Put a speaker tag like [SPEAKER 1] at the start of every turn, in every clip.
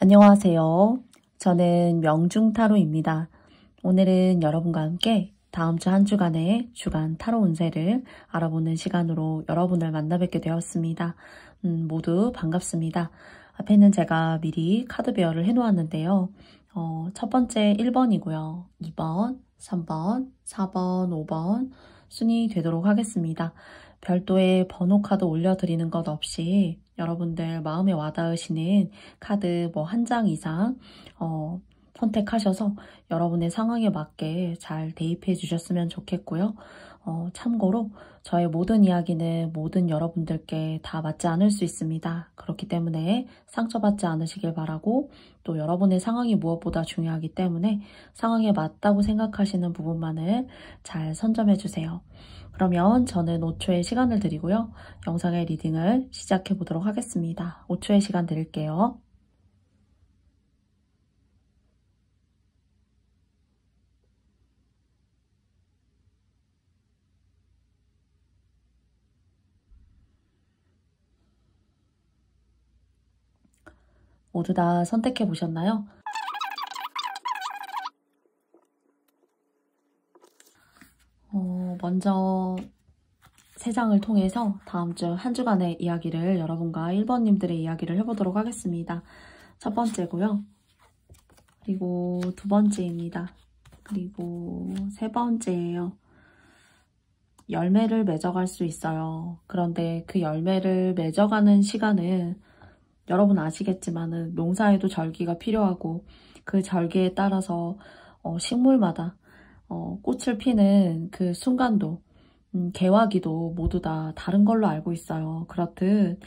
[SPEAKER 1] 안녕하세요. 저는 명중타로입니다. 오늘은 여러분과 함께 다음 주 한 주간의 주간 타로 운세를 알아보는 시간으로 여러분을 만나 뵙게 되었습니다. 모두 반갑습니다. 앞에는 제가 미리 카드 배열을 해놓았는데요. 첫 번째 1번이고요. 2번, 3번, 4번, 5번 순위 되도록 하겠습니다. 별도의 번호 카드 올려드리는 것 없이 여러분들 마음에 와닿으시는 카드 뭐 한 장 이상 선택하셔서 여러분의 상황에 맞게 잘 대입해 주셨으면 좋겠고요. 참고로 저의 모든 이야기는 모든 여러분들께 다 맞지 않을 수 있습니다. 그렇기 때문에 상처받지 않으시길 바라고, 또 여러분의 상황이 무엇보다 중요하기 때문에 상황에 맞다고 생각하시는 부분만을 잘 선점해 주세요. 그러면 저는 5초의 시간을 드리고요. 영상의 리딩을 시작해 보도록 하겠습니다. 5초의 시간 드릴게요. 모두 다 선택해 보셨나요? 먼저 3장을 통해서 다음 주 한 주간의 이야기를 여러분과 1번님들의 이야기를 해보도록 하겠습니다. 첫 번째고요. 그리고 두 번째입니다. 그리고 세 번째예요. 열매를 맺어갈 수 있어요. 그런데 그 열매를 맺어가는 시간은 여러분 아시겠지만은 농사에도 절기가 필요하고, 그 절기에 따라서 식물마다 꽃을 피는 그 순간도, 개화기도 모두 다 다른 걸로 알고 있어요. 그렇듯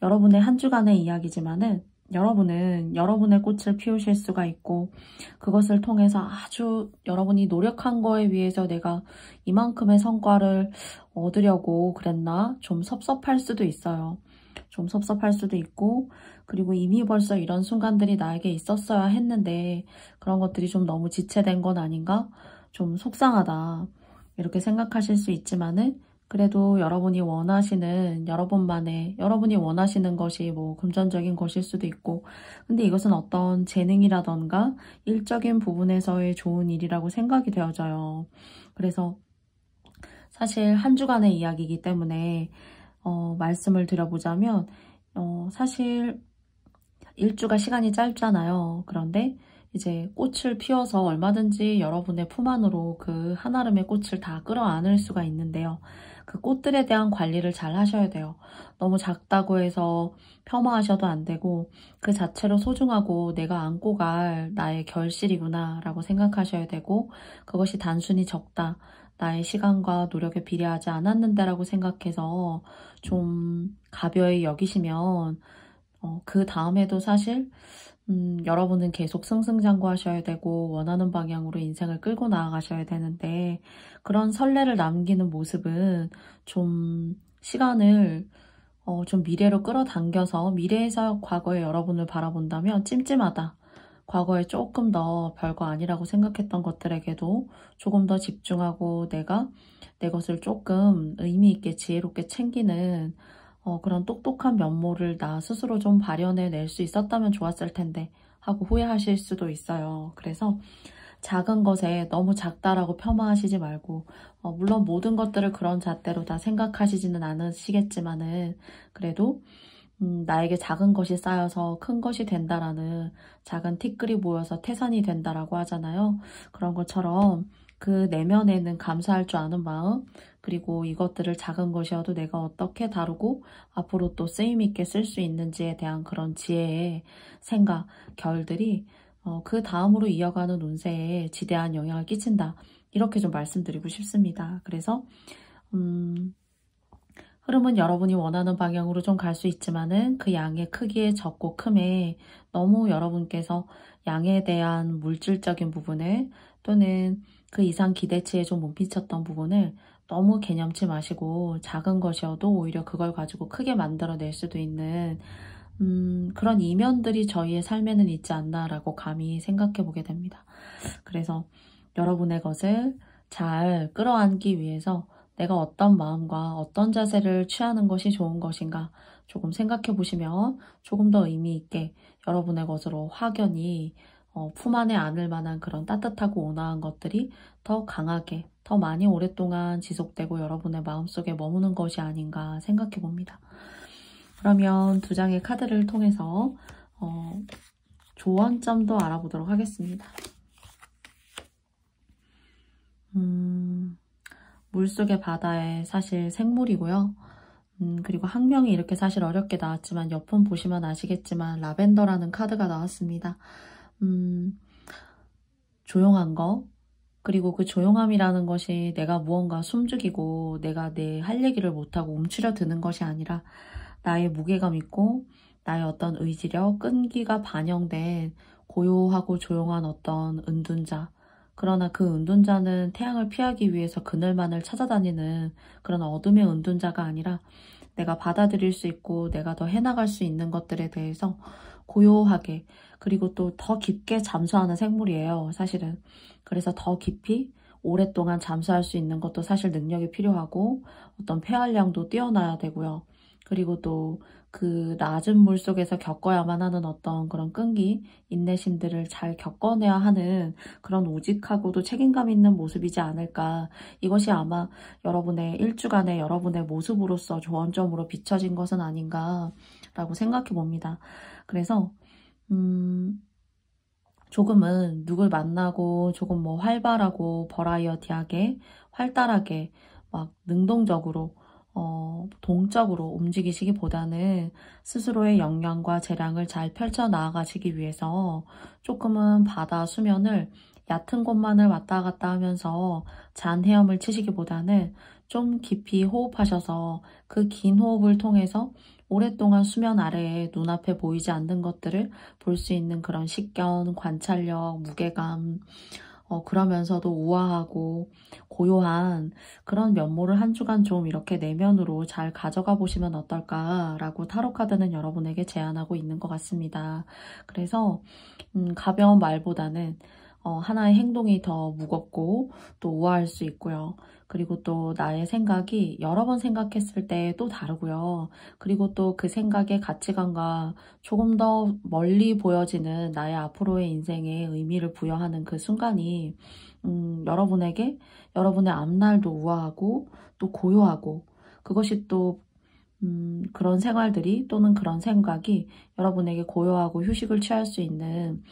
[SPEAKER 1] 여러분의 한 주간의 이야기지만은 여러분은 여러분의 꽃을 피우실 수가 있고, 그것을 통해서 아주 여러분이 노력한 거에 비해서 내가 이만큼의 성과를 얻으려고 그랬나? 좀 섭섭할 수도 있어요. 좀 섭섭할 수도 있고, 그리고 이미 벌써 이런 순간들이 나에게 있었어야 했는데 그런 것들이 좀 너무 지체된 건 아닌가? 좀 속상하다, 이렇게 생각하실 수 있지만은, 그래도 여러분이 원하시는 여러분이 원하시는 것이 뭐 금전적인 것일 수도 있고, 근데 이것은 어떤 재능이라던가 일적인 부분에서의 좋은 일이라고 생각이 되어져요. 그래서 사실 한 주간의 이야기이기 때문에 말씀을 드려보자면, 사실 일주가 시간이 짧잖아요. 그런데 이제 꽃을 피워서 얼마든지 여러분의 품 안으로 그 한아름의 꽃을 다 끌어안을 수가 있는데요. 그 꽃들에 대한 관리를 잘 하셔야 돼요. 너무 작다고 해서 폄하하셔도 안 되고, 그 자체로 소중하고 내가 안고 갈 나의 결실이구나 라고 생각하셔야 되고, 그것이 단순히 적다, 나의 시간과 노력에 비례하지 않았는데 라고 생각해서 좀 가벼이 여기시면 그 다음에도 사실 여러분은 계속 승승장구하셔야 되고 원하는 방향으로 인생을 끌고 나아가셔야 되는데, 그런 선례를 남기는 모습은 좀 시간을 좀 미래로 끌어당겨서, 미래에서 과거의 여러분을 바라본다면 찜찜하다, 과거에 조금 더 별거 아니라고 생각했던 것들에게도 조금 더 집중하고 내가 내 것을 조금 의미 있게 지혜롭게 챙기는 그런 똑똑한 면모를 나 스스로 좀 발현해낼 수 있었다면 좋았을 텐데 하고 후회하실 수도 있어요. 그래서 작은 것에 너무 작다라고 폄하하시지 말고, 물론 모든 것들을 그런 잣대로 다 생각하시지는 않으시겠지만은, 그래도 나에게 작은 것이 쌓여서 큰 것이 된다라는, 작은 티끌이 모여서 태산이 된다라고 하잖아요. 그런 것처럼 그 내면에는 감사할 줄 아는 마음, 그리고 이것들을 작은 것이어도 내가 어떻게 다루고 앞으로 또 쓰임 있게 쓸 수 있는지에 대한 그런 지혜의 생각, 결들이 그 다음으로 이어가는 운세에 지대한 영향을 끼친다, 이렇게 좀 말씀드리고 싶습니다. 그래서 흐름은 여러분이 원하는 방향으로 좀 갈 수 있지만은, 그 양의 크기의 적고 큼에 너무 여러분께서 양에 대한 물질적인 부분을, 또는 그 이상 기대치에 좀 못 미쳤던 부분을 너무 개념치 마시고, 작은 것이어도 오히려 그걸 가지고 크게 만들어낼 수도 있는 그런 이면들이 저희의 삶에는 있지 않나라고 감히 생각해 보게 됩니다. 그래서 여러분의 것을 잘 끌어안기 위해서 내가 어떤 마음과 어떤 자세를 취하는 것이 좋은 것인가, 조금 생각해 보시면 조금 더 의미 있게 여러분의 것으로 확연히 품 안에 안을 만한 그런 따뜻하고 온화한 것들이 더 강하게, 더 많이 오랫동안 지속되고 여러분의 마음속에 머무는 것이 아닌가 생각해 봅니다. 그러면 두 장의 카드를 통해서 조언점도 알아보도록 하겠습니다. 물속의 바다에 사실 생물이고요. 그리고 학명이 이렇게 사실 어렵게 나왔지만 옆은 보시면 아시겠지만 라벤더라는 카드가 나왔습니다. 조용한 거, 그리고 그 조용함이라는 것이 내가 무언가 숨죽이고 내가 내 할 얘기를 못하고 움츠려 드는 것이 아니라 나의 무게감 있고 나의 어떤 의지력, 끈기가 반영된 고요하고 조용한 어떤 은둔자, 그러나 그 은둔자는 태양을 피하기 위해서 그늘만을 찾아다니는 그런 어둠의 은둔자가 아니라 내가 받아들일 수 있고 내가 더 해나갈 수 있는 것들에 대해서 고요하게, 그리고 또 더 깊게 잠수하는 생물이에요, 사실은. 그래서 더 깊이 오랫동안 잠수할 수 있는 것도 사실 능력이 필요하고 어떤 폐활량도 뛰어나야 되고요. 그리고 또 그 낮은 물 속에서 겪어야만 하는 어떤 그런 끈기, 인내심들을 잘 겪어내야 하는 그런 우직하고도 책임감 있는 모습이지 않을까. 이것이 아마 여러분의 일주간의 여러분의 모습으로서 조언점으로 비춰진 것은 아닌가라고 생각해 봅니다. 그래서 조금은 누굴 만나고 조금 뭐 활발하고 버라이어티하게, 활달하게, 막 능동적으로 동적으로 움직이시기보다는 스스로의 역량과 재량을 잘 펼쳐 나아가시기 위해서 조금은 바다 수면을 얕은 곳만을 왔다 갔다 하면서 잔 헤엄을 치시기보다는 좀 깊이 호흡하셔서 그 긴 호흡을 통해서 오랫동안 수면 아래에 눈앞에 보이지 않는 것들을 볼 수 있는 그런 식견, 관찰력, 무게감, 그러면서도 우아하고 고요한 그런 면모를 한 주간 좀 이렇게 내면으로 잘 가져가 보시면 어떨까라고 타로카드는 여러분에게 제안하고 있는 것 같습니다. 그래서 가벼운 말보다는 하나의 행동이 더 무겁고 또 우아할 수 있고요. 그리고 또 나의 생각이 여러 번 생각했을 때 또 다르고요. 그리고 또 그 생각의 가치관과 조금 더 멀리 보여지는 나의 앞으로의 인생에 의미를 부여하는 그 순간이 여러분에게 여러분의 앞날도 우아하고 또 고요하고, 그것이 또 그런 생활들이 또는 그런 생각이 여러분에게 고요하고 휴식을 취할 수 있는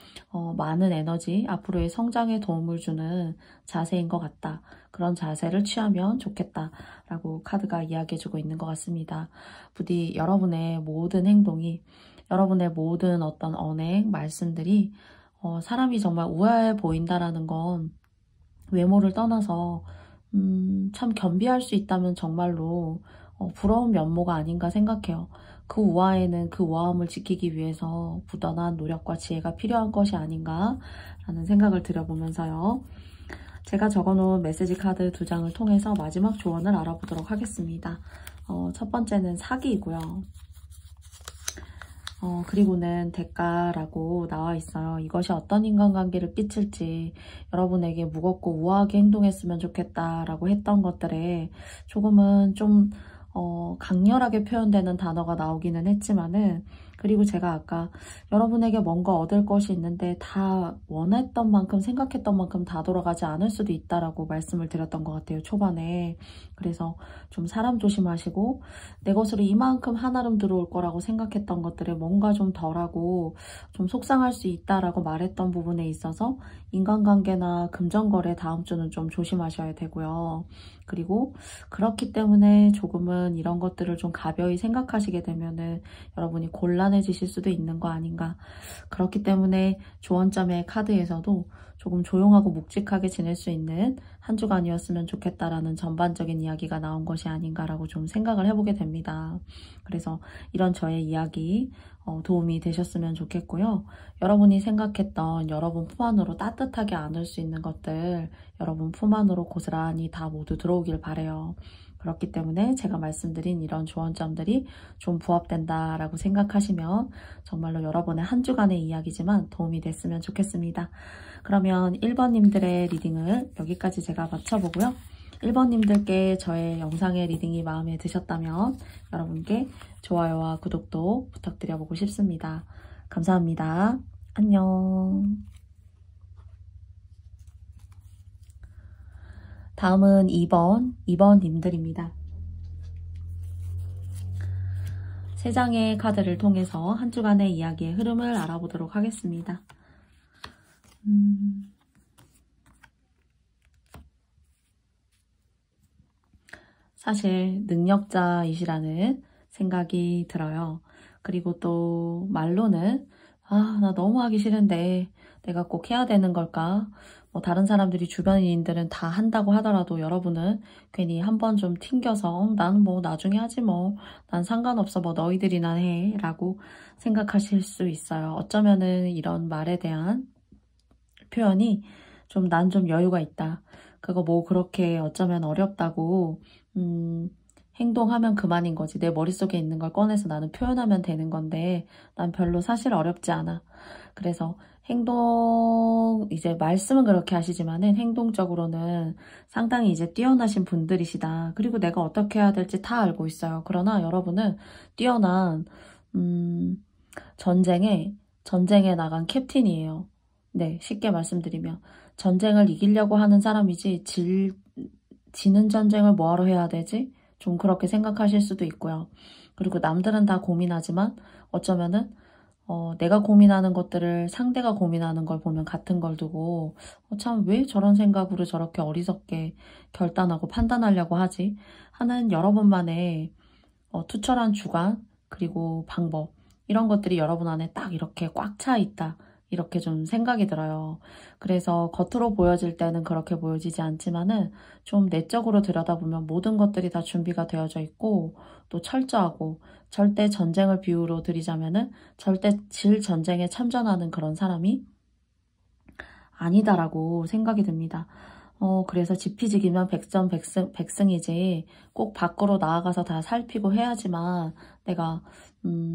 [SPEAKER 1] 많은 에너지, 앞으로의 성장에 도움을 주는 자세인 것 같다. 그런 자세를 취하면 좋겠다라고 카드가 이야기해주고 있는 것 같습니다. 부디 여러분의 모든 행동이, 여러분의 모든 어떤 언행, 말씀들이 사람이 정말 우아해 보인다라는 건 외모를 떠나서 참 겸비할 수 있다면 정말로 부러운 면모가 아닌가 생각해요. 그 우아에는 그 우아함을 지키기 위해서 부단한 노력과 지혜가 필요한 것이 아닌가라는 생각을 들여보면서요. 제가 적어놓은 메시지 카드 두 장을 통해서 마지막 조언을 알아보도록 하겠습니다. 첫 번째는 사기이고요. 그리고는 대가라고 나와 있어요. 이것이 어떤 인간관계를 끼칠지, 여러분에게 무겁고 우아하게 행동했으면 좋겠다라고 했던 것들에 조금은 좀 강렬하게 표현되는 단어가 나오기는 했지만은, 그리고 제가 아까 여러분에게 뭔가 얻을 것이 있는데 다 원했던 만큼, 생각했던 만큼 다 돌아가지 않을 수도 있다라고 말씀을 드렸던 것 같아요, 초반에. 그래서 좀 사람 조심하시고, 내 것으로 이만큼 한아름 들어올 거라고 생각했던 것들에 뭔가 좀 덜하고 좀 속상할 수 있다라고 말했던 부분에 있어서 인간관계나 금전거래 다음 주는 좀 조심하셔야 되고요. 그리고 그렇기 때문에 조금은 이런 것들을 좀 가벼이 생각하시게 되면은 여러분이 곤란해지실 수도 있는 거 아닌가. 그렇기 때문에 조언점의 카드에서도 조금 조용하고 묵직하게 지낼 수 있는 한 주간이었으면 좋겠다라는 전반적인 이야기가 나온 것이 아닌가라고 좀 생각을 해보게 됩니다. 그래서 이런 저의 이야기 도움이 되셨으면 좋겠고요. 여러분이 생각했던 여러분 품 안으로 따뜻하게 안을 수 있는 것들, 여러분 품 안으로 고스란히 다 모두 들어오길 바래요. 그렇기 때문에 제가 말씀드린 이런 조언점들이 좀 부합된다라고 생각하시면 정말로 여러분의 한 주간의 이야기지만 도움이 됐으면 좋겠습니다. 그러면 1번님들의 리딩을 여기까지 제가 마쳐보고요. 1번님들께 저의 영상의 리딩이 마음에 드셨다면 여러분께 좋아요와 구독도 부탁드려보고 싶습니다. 감사합니다. 안녕. 다음은 2번님들입니다. 3장의 카드를 통해서 한 주간의 이야기의 흐름을 알아보도록 하겠습니다. 사실 능력자이시라는 생각이 들어요. 그리고 또 말로는 나 너무 하기 싫은데 내가 꼭 해야 되는 걸까? 뭐 다른 사람들이 주변인들은 다 한다고 하더라도 여러분은 괜히 한번 좀 튕겨서 나는 뭐 나중에 하지 뭐 난 상관없어 뭐 너희들이나 해 라고 생각하실 수 있어요. 어쩌면은 이런 말에 대한 표현이 좀 난 좀 여유가 있다. 그거 뭐 그렇게 어쩌면 어렵다고 행동하면 그만인 거지. 내 머릿속에 있는 걸 꺼내서 나는 표현하면 되는 건데 난 별로 사실 어렵지 않아. 그래서 이제 말씀은 그렇게 하시지만은 행동적으로는 상당히 이제 뛰어나신 분들이시다. 그리고 내가 어떻게 해야 될지 다 알고 있어요. 그러나 여러분은 뛰어난 전쟁에 나간 캡틴이에요. 네, 쉽게 말씀드리면 전쟁을 이기려고 하는 사람이지 지는 전쟁을 뭐하러 해야 되지? 좀 그렇게 생각하실 수도 있고요. 그리고 남들은 다 고민하지만 어쩌면은 내가 고민하는 것들을 상대가 고민하는 걸 보면 같은 걸 두고 참 왜 저런 생각으로 저렇게 어리석게 결단하고 판단하려고 하지? 하는 여러분만의 투철한 주관 그리고 방법 이런 것들이 여러분 안에 딱 이렇게 꽉 차 있다. 이렇게 좀 생각이 들어요. 그래서 겉으로 보여질 때는 그렇게 보여지지 않지만은 좀 내적으로 들여다보면 모든 것들이 다 준비가 되어져 있고 또 철저하고 절대 전쟁을 비유로 드리자면은 절대 질 전쟁에 참전하는 그런 사람이 아니다라고 생각이 듭니다. 그래서 지피지기면 백승이지 꼭 밖으로 나아가서 다 살피고 해야지만 내가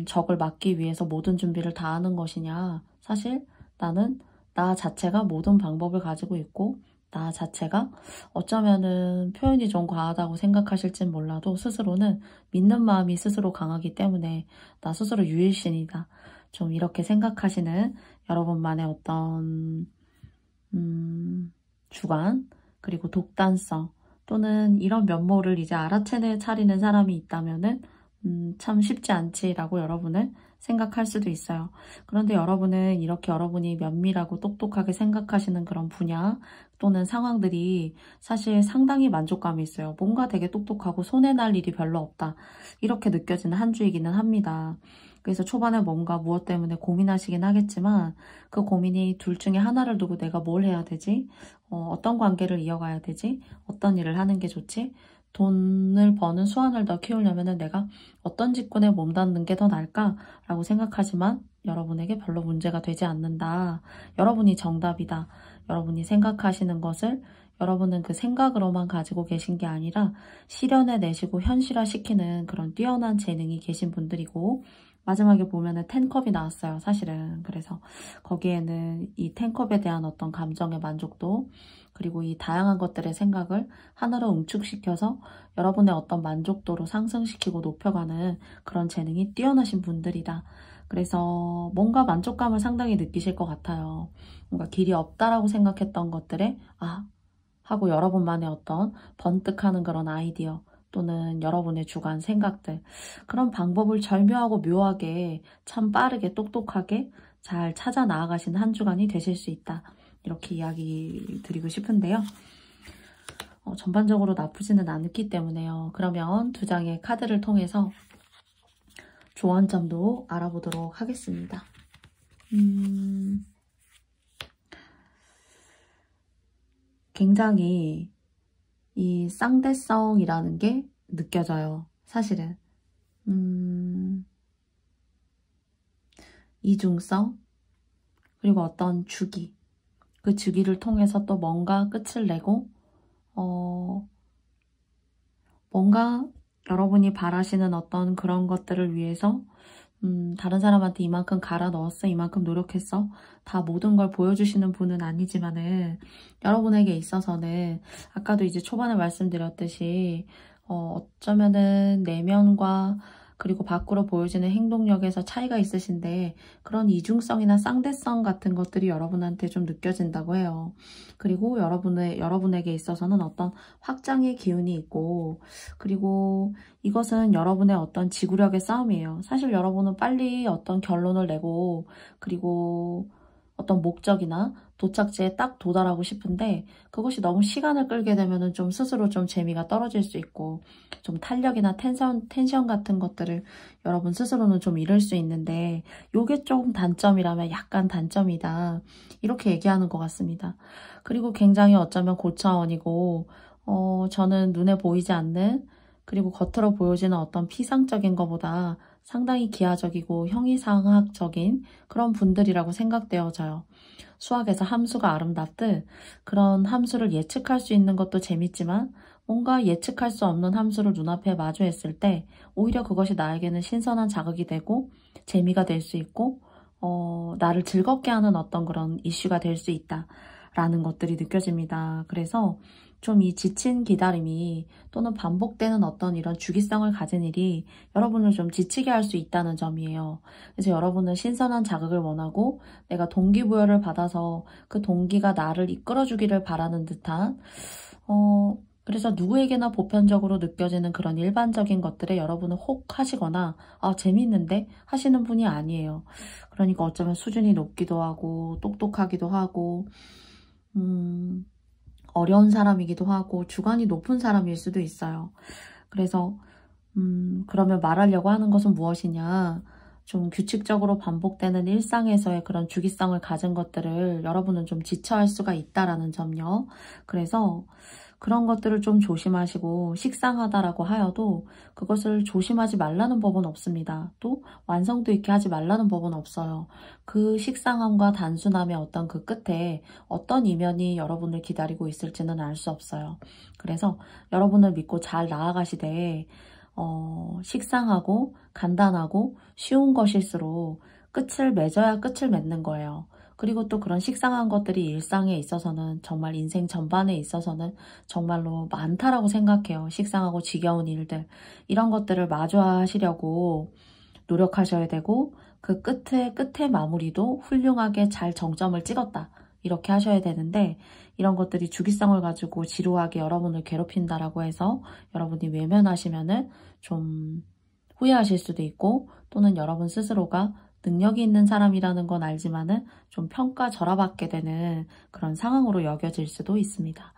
[SPEAKER 1] 적을 막기 위해서 모든 준비를 다 하는 것이냐. 사실 나는 나 자체가 모든 방법을 가지고 있고 나 자체가 어쩌면은 표현이 좀 과하다고 생각하실진 몰라도 스스로는 믿는 마음이 스스로 강하기 때문에 나 스스로 유일신이다. 좀 이렇게 생각하시는 여러분만의 어떤 주관, 그리고 독단성, 또는 이런 면모를 이제 알아채는 차리는 사람이 있다면은 참 쉽지 않지라고 여러분은 생각할 수도 있어요. 그런데 여러분은 이렇게 여러분이 면밀하고 똑똑하게 생각하시는 그런 분야 또는 상황들이 사실 상당히 만족감이 있어요. 뭔가 되게 똑똑하고 손해날 일이 별로 없다. 이렇게 느껴지는 한 주이기는 합니다. 그래서 초반에 뭔가 무엇 때문에 고민하시긴 하겠지만 그 고민이 둘 중에 하나를 두고 내가 뭘 해야 되지? 어떤 관계를 이어가야 되지? 어떤 일을 하는 게 좋지? 돈을 버는 수완을 더 키우려면 내가 어떤 직군에 몸담는 게 더 나을까라고 생각하지만 여러분에게 별로 문제가 되지 않는다. 여러분이 정답이다. 여러분이 생각하시는 것을 여러분은 그 생각으로만 가지고 계신 게 아니라 실현해내시고 현실화시키는 그런 뛰어난 재능이 계신 분들이고 마지막에 보면은 10컵이 나왔어요, 사실은. 그래서 거기에는 이 10컵에 대한 어떤 감정의 만족도 그리고 이 다양한 것들의 생각을 하나로 응축시켜서 여러분의 어떤 만족도로 상승시키고 높여가는 그런 재능이 뛰어나신 분들이다. 그래서 뭔가 만족감을 상당히 느끼실 것 같아요. 뭔가 길이 없다라고 생각했던 것들에 하고 여러분만의 어떤 번뜩하는 그런 아이디어 또는 여러분의 주관, 생각들 그런 방법을 절묘하고 묘하게 참 빠르게 똑똑하게 잘 찾아 나아가시는 한 주간이 되실 수 있다. 이렇게 이야기 드리고 싶은데요. 전반적으로 나쁘지는 않기 때문에요. 그러면 두 장의 카드를 통해서 조언점도 알아보도록 하겠습니다. 굉장히 이 쌍대성이라는 게 느껴져요. 사실은. 이중성 그리고 어떤 주기 그 주기를 통해서 또 뭔가 끝을 내고 뭔가 여러분이 바라시는 어떤 그런 것들을 위해서 다른 사람한테 이만큼 갈아 넣었어, 이만큼 노력했어. 다 모든 걸 보여주시는 분은 아니지만은 여러분에게 있어서는 아까도 이제 초반에 말씀드렸듯이 어쩌면은 내면과 그리고 밖으로 보여지는 행동력에서 차이가 있으신데 그런 이중성이나 쌍대성 같은 것들이 여러분한테 좀 느껴진다고 해요. 그리고 여러분에게 있어서는 어떤 확장의 기운이 있고 그리고 이것은 여러분의 어떤 지구력의 싸움이에요. 사실 여러분은 빨리 어떤 결론을 내고 그리고 어떤 목적이나 도착지에 딱 도달하고 싶은데 그것이 너무 시간을 끌게 되면은 좀 스스로 좀 재미가 떨어질 수 있고 좀 탄력이나 텐션 같은 것들을 여러분 스스로는 좀 잃을 수 있는데 요게 조금 단점이라면 약간 단점이다. 이렇게 얘기하는 것 같습니다. 그리고 굉장히 어쩌면 고차원이고 저는 눈에 보이지 않는 그리고 겉으로 보여지는 어떤 피상적인 것보다 상당히 기하적이고 형이상학적인 그런 분들이라고 생각되어져요. 수학에서 함수가 아름답듯 그런 함수를 예측할 수 있는 것도 재밌지만 뭔가 예측할 수 없는 함수를 눈앞에 마주했을 때 오히려 그것이 나에게는 신선한 자극이 되고 재미가 될 수 있고 나를 즐겁게 하는 어떤 그런 이슈가 될 수 있다라는 것들이 느껴집니다. 그래서 좀 이 지친 기다림이 또는 반복되는 어떤 이런 주기성을 가진 일이 여러분을 좀 지치게 할 수 있다는 점이에요. 그래서 여러분은 신선한 자극을 원하고 내가 동기부여를 받아서 그 동기가 나를 이끌어주기를 바라는 듯한 그래서 누구에게나 보편적으로 느껴지는 그런 일반적인 것들에 여러분은 혹 하시거나 재밌는데 하시는 분이 아니에요. 그러니까 어쩌면 수준이 높기도 하고 똑똑하기도 하고 어려운 사람이기도 하고 주관이 높은 사람일 수도 있어요. 그래서 그러면 말하려고 하는 것은 무엇이냐? 좀 규칙적으로 반복되는 일상에서의 그런 주기성을 가진 것들을 여러분은 좀 지쳐할 수가 있다라는 점요. 그래서 그런 것들을 좀 조심하시고 식상하다라고 하여도 그것을 조심하지 말라는 법은 없습니다. 또 완성도 있게 하지 말라는 법은 없어요. 그 식상함과 단순함의 어떤 그 끝에 어떤 이면이 여러분을 기다리고 있을지는 알 수 없어요. 그래서 여러분을 믿고 잘 나아가시되 식상하고 간단하고 쉬운 것일수록 끝을 맺어야 끝을 맺는 거예요. 그리고 또 그런 식상한 것들이 일상에 있어서는 정말 인생 전반에 있어서는 정말로 많다라고 생각해요. 식상하고 지겨운 일들. 이런 것들을 마주하시려고 노력하셔야 되고 그 끝의 마무리도 훌륭하게 잘 정점을 찍었다. 이렇게 하셔야 되는데 이런 것들이 주기성을 가지고 지루하게 여러분을 괴롭힌다라고 해서 여러분이 외면하시면은 좀 후회하실 수도 있고 또는 여러분 스스로가 능력이 있는 사람이라는 건 알지만은 좀 평가절하받게 되는 그런 상황으로 여겨질 수도 있습니다.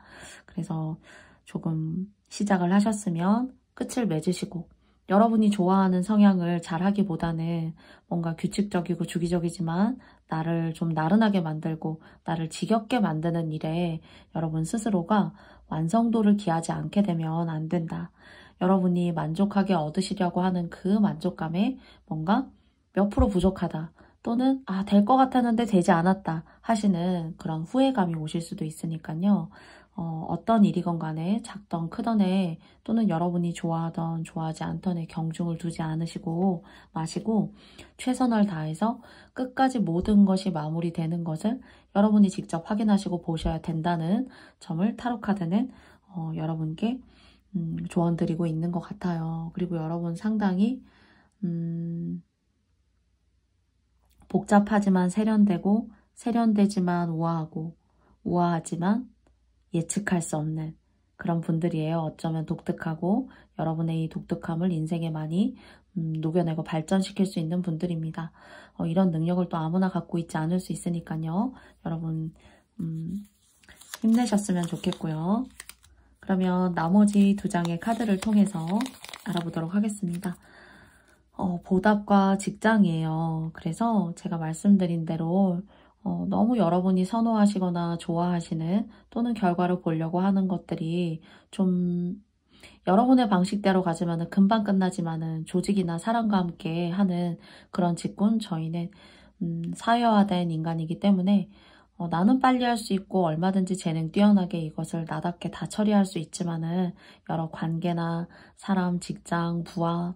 [SPEAKER 1] 그래서 조금 시작을 하셨으면 끝을 맺으시고 여러분이 좋아하는 성향을 잘하기보다는 뭔가 규칙적이고 주기적이지만 나를 좀 나른하게 만들고 나를 지겹게 만드는 일에 여러분 스스로가 완성도를 기하지 않게 되면 안 된다. 여러분이 만족하게 얻으시려고 하는 그 만족감에 뭔가 몇 프로 부족하다 또는 될 것 같았는데 되지 않았다 하시는 그런 후회감이 오실 수도 있으니까요. 어떤 일이건 간에 작던 크던에 또는 여러분이 좋아하던 좋아하지 않던에 경중을 두지 않으시고 마시고 최선을 다해서 끝까지 모든 것이 마무리되는 것을 여러분이 직접 확인하시고 보셔야 된다는 점을 타로카드는 여러분께 조언드리고 있는 것 같아요. 그리고 여러분 상당히 복잡하지만 세련되고 세련되지만 우아하고 우아하지만 예측할 수 없는 그런 분들이에요. 어쩌면 독특하고 여러분의 이 독특함을 인생에 많이 녹여내고 발전시킬 수 있는 분들입니다. 이런 능력을 또 아무나 갖고 있지 않을 수 있으니까요. 여러분 힘내셨으면 좋겠고요. 그러면 나머지 두 장의 카드를 통해서 알아보도록 하겠습니다. 보답과 직장이에요. 그래서 제가 말씀드린 대로 너무 여러분이 선호하시거나 좋아하시는 또는 결과를 보려고 하는 것들이 좀 여러분의 방식대로 가지만은 금방 끝나지만은 조직이나 사람과 함께 하는 그런 직군 저희는 사회화된 인간이기 때문에 나는 빨리 할 수 있고 얼마든지 재능 뛰어나게 이것을 나답게 다 처리할 수 있지만은 여러 관계나 사람, 직장, 부하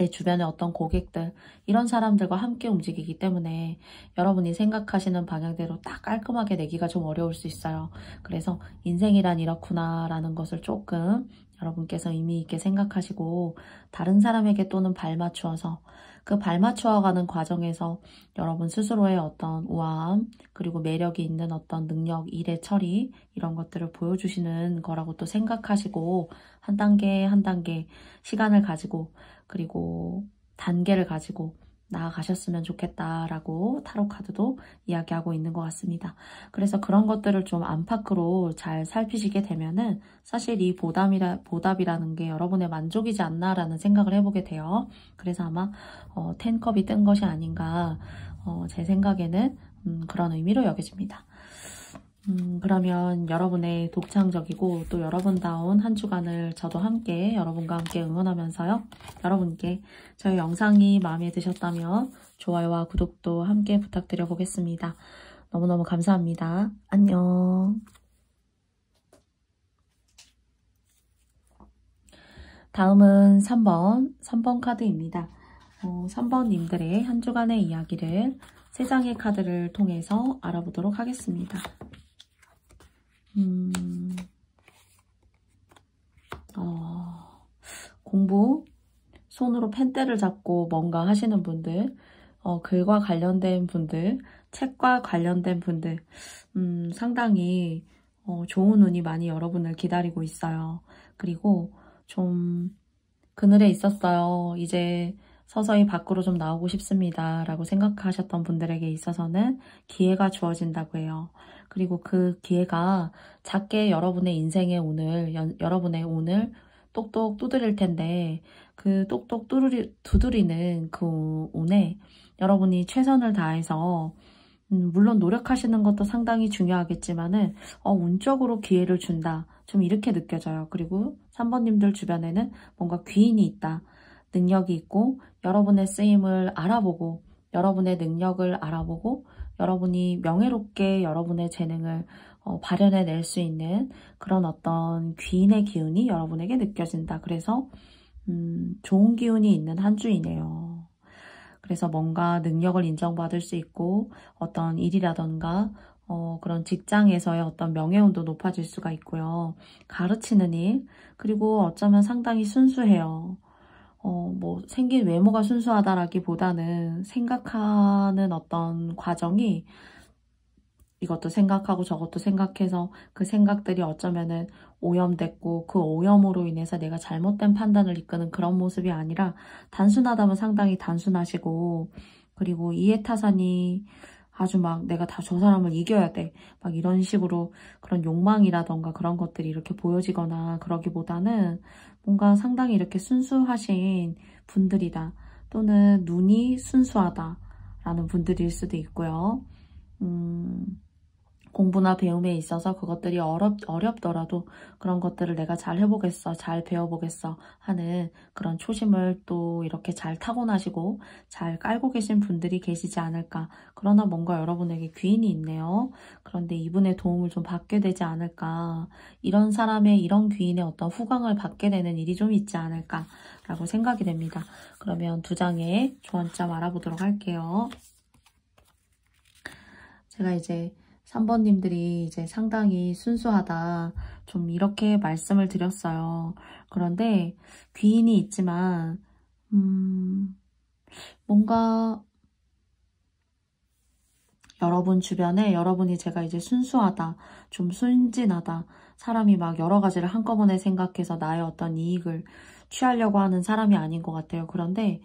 [SPEAKER 1] 내 주변의 어떤 고객들, 이런 사람들과 함께 움직이기 때문에 여러분이 생각하시는 방향대로 딱 깔끔하게 내기가 좀 어려울 수 있어요. 그래서 인생이란 이렇구나 라는 것을 조금 여러분께서 의미 있게 생각하시고 다른 사람에게 또는 발맞추어서 그 발맞추어가는 과정에서 여러분 스스로의 어떤 우아함, 그리고 매력이 있는 어떤 능력, 일의 처리, 이런 것들을 보여주시는 거라고 또 생각하시고 한 단계 한 단계 시간을 가지고 그리고 단계를 가지고 나아가셨으면 좋겠다라고 타로 카드도 이야기하고 있는 것 같습니다. 그래서 그런 것들을 좀 안팎으로 잘 살피시게 되면은 사실 이 보답이라는 게 여러분의 만족이지 않나라는 생각을 해보게 돼요. 그래서 아마 10컵이 뜬 것이 아닌가 제 생각에는 그런 의미로 여겨집니다. 그러면 여러분의 독창적이고 또 여러분다운 한 주간을 저도 함께 여러분과 함께 응원하면서요. 여러분께 저희 영상이 마음에 드셨다면 좋아요와 구독도 함께 부탁드려 보겠습니다. 너무너무 감사합니다. 안녕. 다음은 3번 카드입니다. 3번님들의 한 주간의 이야기를 3장의 카드를 통해서 알아보도록 하겠습니다. 공부, 손으로 펜대를 잡고 뭔가 하시는 분들, 글과 관련된 분들, 책과 관련된 분들, 상당히 좋은 운이 많이 여러분을 기다리고 있어요. 그리고 좀 그늘에 있었어요. 이제 서서히 밖으로 좀 나오고 싶습니다. 라고 생각하셨던 분들에게 있어서는 기회가 주어진다고 해요. 그리고 그 기회가 작게 여러분의 인생의 오늘, 여러분의 오늘 똑똑 두드릴 텐데 그 똑똑 두드리는 그 운에 여러분이 최선을 다해서 물론 노력하시는 것도 상당히 중요하겠지만은 운적으로 기회를 준다. 좀 이렇게 느껴져요. 그리고 3번님들 주변에는 뭔가 귀인이 있다. 능력이 있고 여러분의 쓰임을 알아보고 여러분의 능력을 알아보고 여러분이 명예롭게 여러분의 재능을 발현해낼 수 있는 그런 어떤 귀인의 기운이 여러분에게 느껴진다. 그래서 좋은 기운이 있는 한 주이네요. 그래서 뭔가 능력을 인정받을 수 있고 어떤 일이라던가 그런 직장에서의 어떤 명예운도 높아질 수가 있고요. 가르치는 일, 그리고 어쩌면 상당히 순수해요. 뭐 생긴 외모가 순수하다라기보다는 생각하는 어떤 과정이 이것도 생각하고 저것도 생각해서 그 생각들이 어쩌면은 오염됐고 그 오염으로 인해서 내가 잘못된 판단을 이끄는 그런 모습이 아니라 단순하다면 상당히 단순하시고 그리고 이해타산이 아주 막 내가 다 저 사람을 이겨야 돼. 막 이런 식으로 그런 욕망이라던가 그런 것들이 이렇게 보여지거나 그러기보다는 뭔가 상당히 이렇게 순수하신 분들이다. 또는 눈이 순수하다라는 분들일 수도 있고요. 공부나 배움에 있어서 그것들이 어렵더라도 그런 것들을 내가 잘 해보겠어, 잘 배워보겠어 하는 그런 초심을 또 이렇게 잘 타고나시고 잘 깔고 계신 분들이 계시지 않을까. 그러나 뭔가 여러분에게 귀인이 있네요. 그런데 이분의 도움을 좀 받게 되지 않을까. 이런 사람의 이런 귀인의 어떤 후광을 받게 되는 일이 좀 있지 않을까라고 생각이 됩니다. 그러면 2장의 조언점 알아보도록 할게요. 제가 이제 3번님들이 이제 상당히 순수하다. 좀 이렇게 말씀을 드렸어요. 그런데 귀인이 있지만 뭔가 여러분 주변에 여러분이 제가 이제 순수하다, 좀 순진하다, 사람이 막 여러 가지를 한꺼번에 생각해서 나의 어떤 이익을 취하려고 하는 사람이 아닌 것 같아요. 그런데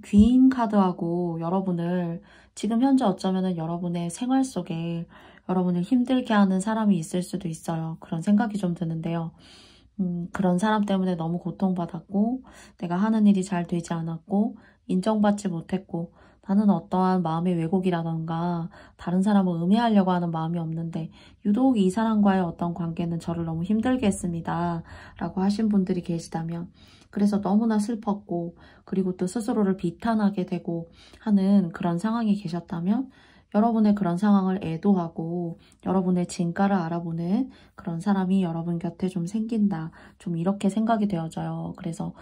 [SPEAKER 1] 귀인 카드하고 여러분을 지금 현재 어쩌면은 여러분의 생활 속에 여러분을 힘들게 하는 사람이 있을 수도 있어요. 그런 생각이 좀 드는데요. 그런 사람 때문에 너무 고통받았고 내가 하는 일이 잘 되지 않았고 인정받지 못했고 나는 어떠한 마음의 왜곡이라던가 다른 사람을 음해하려고 하는 마음이 없는데 유독 이 사람과의 어떤 관계는 저를 너무 힘들게 했습니다. 라고 하신 분들이 계시다면 그래서 너무나 슬펐고 그리고 또 스스로를 비탄하게 되고 하는 그런 상황이 계셨다면 여러분의 그런 상황을 애도하고 여러분의 진가를 알아보는 그런 사람이 여러분 곁에 좀 생긴다. 좀 이렇게 생각이 되어져요. 그래서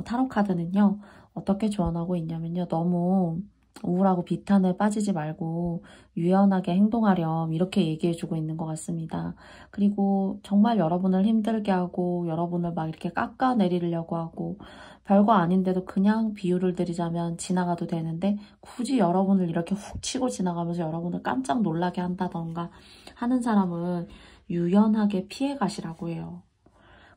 [SPEAKER 1] 타로 카드는요, 어떻게 조언하고 있냐면요. 너무 우울하고 비탄에 빠지지 말고 유연하게 행동하렴 이렇게 얘기해주고 있는 것 같습니다. 그리고 정말 여러분을 힘들게 하고 여러분을 막 이렇게 깎아내리려고 하고 별거 아닌데도 그냥 비유를 드리자면 지나가도 되는데 굳이 여러분을 이렇게 훅 치고 지나가면서 여러분을 깜짝 놀라게 한다던가 하는 사람은 유연하게 피해 가시라고 해요.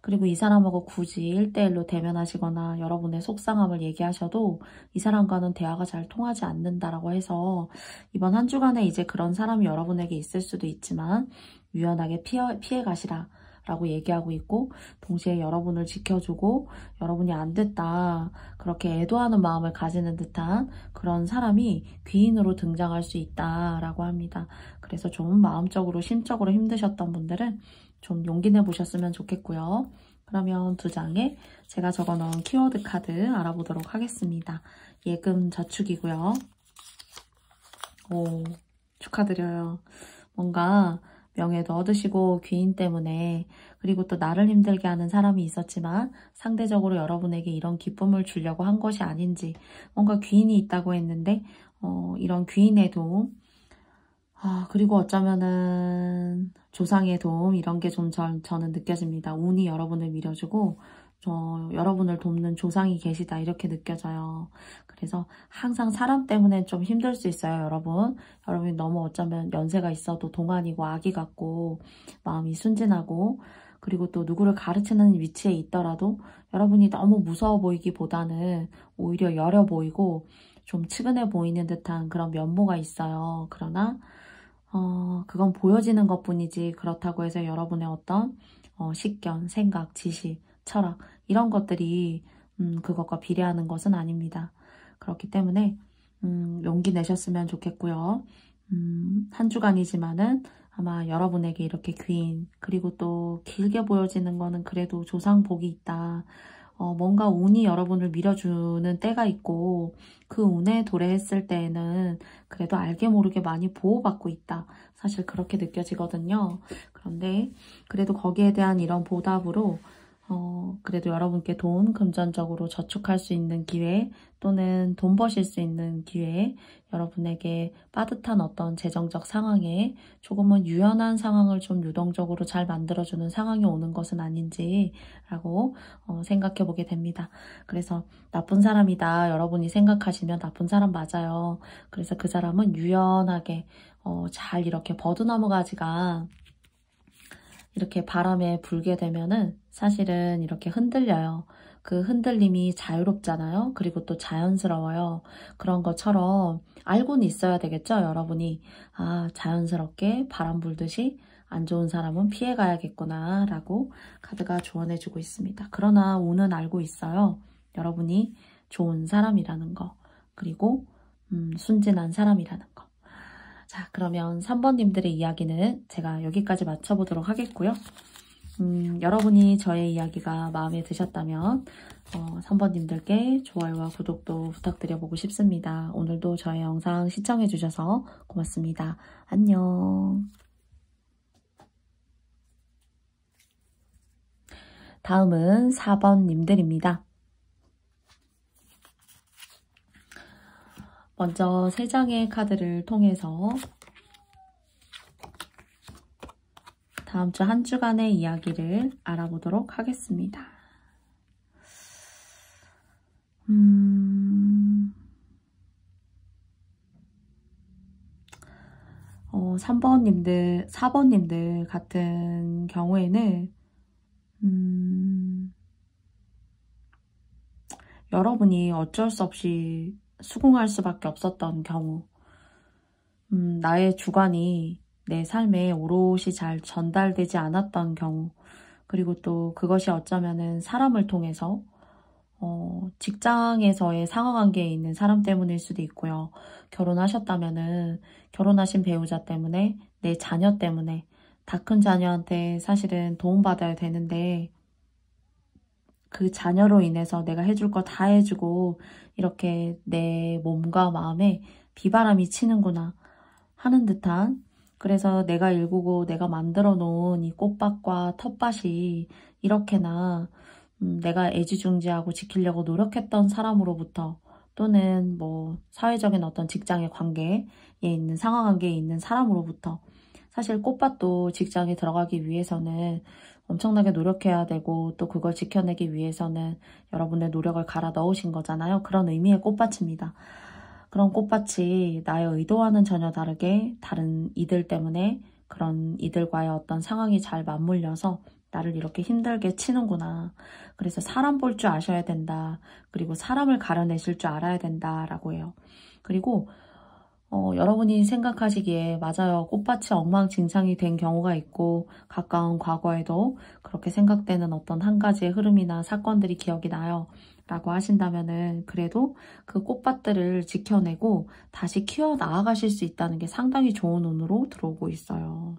[SPEAKER 1] 그리고 이 사람하고 굳이 1대1로 대면하시거나 여러분의 속상함을 얘기하셔도 이 사람과는 대화가 잘 통하지 않는다라고 해서 이번 한 주간에 이제 그런 사람이 여러분에게 있을 수도 있지만 유연하게 피해 가시라 라고 얘기하고 있고, 동시에 여러분을 지켜주고 여러분이 안 됐다 그렇게 애도하는 마음을 가지는 듯한 그런 사람이 귀인으로 등장할 수 있다라고 합니다. 그래서 좀 마음적으로 심적으로 힘드셨던 분들은 좀 용기 내보셨으면 좋겠고요. 그러면 두 장에 제가 적어놓은 키워드 카드 알아보도록 하겠습니다. 예금 저축이고요. 오, 축하드려요. 뭔가 명예도 얻으시고 귀인 때문에, 그리고 또 나를 힘들게 하는 사람이 있었지만 상대적으로 여러분에게 이런 기쁨을 주려고 한 것이 아닌지, 뭔가 귀인이 있다고 했는데 이런 귀인의 도움, 그리고 어쩌면은 조상의 도움, 이런 게 좀 저는 느껴집니다. 운이 여러분을 밀어주고 여러분을 돕는 조상이 계시다 이렇게 느껴져요. 그래서 항상 사람 때문에 좀 힘들 수 있어요, 여러분. 여러분이 너무 어쩌면 연세가 있어도 동안이고 아기 같고 마음이 순진하고, 그리고 또 누구를 가르치는 위치에 있더라도 여러분이 너무 무서워 보이기보다는 오히려 여려 보이고 좀 측은해 보이는 듯한 그런 면모가 있어요. 그러나 그건 보여지는 것뿐이지 그렇다고 해서 여러분의 어떤 식견, 생각, 지식, 철학 이런 것들이 그것과 비례하는 것은 아닙니다. 그렇기 때문에 용기 내셨으면 좋겠고요. 한 주간이지만은 아마 여러분에게 이렇게 귀인, 그리고 또 길게 보여지는 거는 그래도 조상 복이 있다. 뭔가 운이 여러분을 밀어주는 때가 있고 그 운에 도래했을 때에는 그래도 알게 모르게 많이 보호받고 있다. 사실 그렇게 느껴지거든요. 그런데 그래도 거기에 대한 이런 보답으로 그래도 여러분께 돈 금전적으로 저축할 수 있는 기회, 또는 돈 버실 수 있는 기회, 여러분에게 빠듯한 어떤 재정적 상황에 조금은 유연한 상황을 좀 유동적으로 잘 만들어주는 상황이 오는 것은 아닌지라고 생각해 보게 됩니다. 그래서 나쁜 사람이다 여러분이 생각하시면 나쁜 사람 맞아요. 그래서 그 사람은 유연하게 잘 이렇게 버드나무 가지가 이렇게 바람에 불게 되면은 사실은 이렇게 흔들려요. 그 흔들림이 자유롭잖아요. 그리고 또 자연스러워요. 그런 것처럼 알고는 있어야 되겠죠, 여러분이. 자연스럽게 바람 불듯이 안 좋은 사람은 피해가야겠구나 라고 카드가 조언해주고 있습니다. 그러나 운은 알고 있어요. 여러분이 좋은 사람이라는 거, 그리고 순진한 사람이라는 거. 자, 그러면 3번님들의 이야기는 제가 여기까지 마쳐보도록 하겠고요. 여러분이 저의 이야기가 마음에 드셨다면 3번님들께 좋아요와 구독도 부탁드려보고 싶습니다. 오늘도 저의 영상 시청해주셔서 고맙습니다. 안녕. 다음은 4번님들입니다. 먼저 3장의 카드를 통해서 다음 주 한 주간의 이야기를 알아보도록 하겠습니다. 3번님들, 4번님들 같은 경우에는 여러분이 어쩔 수 없이 수긍할 수밖에 없었던 경우, 나의 주관이 내 삶에 오롯이 잘 전달되지 않았던 경우, 그리고 또 그것이 어쩌면은 사람을 통해서 직장에서의 상하관계에 있는 사람 때문일 수도 있고요. 결혼하셨다면은 결혼하신 배우자 때문에, 내 자녀 때문에, 다 큰 자녀한테 사실은 도움받아야 되는데 그 자녀로 인해서 내가 해줄 거 다 해주고 이렇게 내 몸과 마음에 비바람이 치는구나 하는 듯한, 그래서 내가 일구고 내가 만들어 놓은 이 꽃밭과 텃밭이 이렇게나 내가 애지중지하고 지키려고 노력했던 사람으로부터 또는 뭐 사회적인 어떤 직장의 관계에 있는 상하관계에 있는 사람으로부터 사실 꽃밭도 직장에 들어가기 위해서는 엄청나게 노력해야 되고 또 그걸 지켜내기 위해서는 여러분의 노력을 갈아 넣으신 거잖아요. 그런 의미의 꽃밭입니다. 그런 꽃밭이 나의 의도와는 전혀 다르게 다른 이들 때문에 그런 이들과의 어떤 상황이 잘 맞물려서 나를 이렇게 힘들게 치는구나. 그래서 사람 볼 줄 아셔야 된다. 그리고 사람을 가려내실 줄 알아야 된다라고 해요. 그리고 여러분이 생각하시기에 맞아요. 꽃밭이 엉망진창이 된 경우가 있고 가까운 과거에도 그렇게 생각되는 어떤 한 가지의 흐름이나 사건들이 기억이 나요. 라고 하신다면은 그래도 그 꽃밭들을 지켜내고 다시 키워 나아가실 수 있다는 게 상당히 좋은 운으로 들어오고 있어요.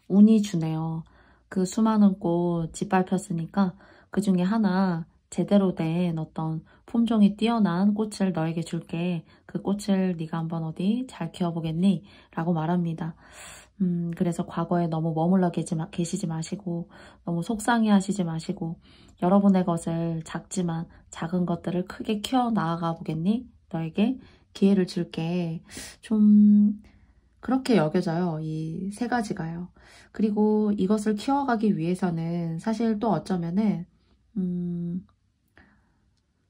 [SPEAKER 1] 운이 주네요. 그 수많은 꽃 짓밟혔으니까 그 중에 하나 제대로 된 어떤 품종이 뛰어난 꽃을 너에게 줄게. 그 꽃을 네가 한번 어디 잘 키워보겠니? 라고 말합니다. 그래서 과거에 너무 머물러 계시지 마시고 너무 속상해 하시지 마시고 여러분의 것을 작지만 작은 것들을 크게 키워 나아가 보겠니? 너에게 기회를 줄게. 좀 그렇게 여겨져요. 이 세 가지가요. 그리고 이것을 키워가기 위해서는 사실 또 어쩌면은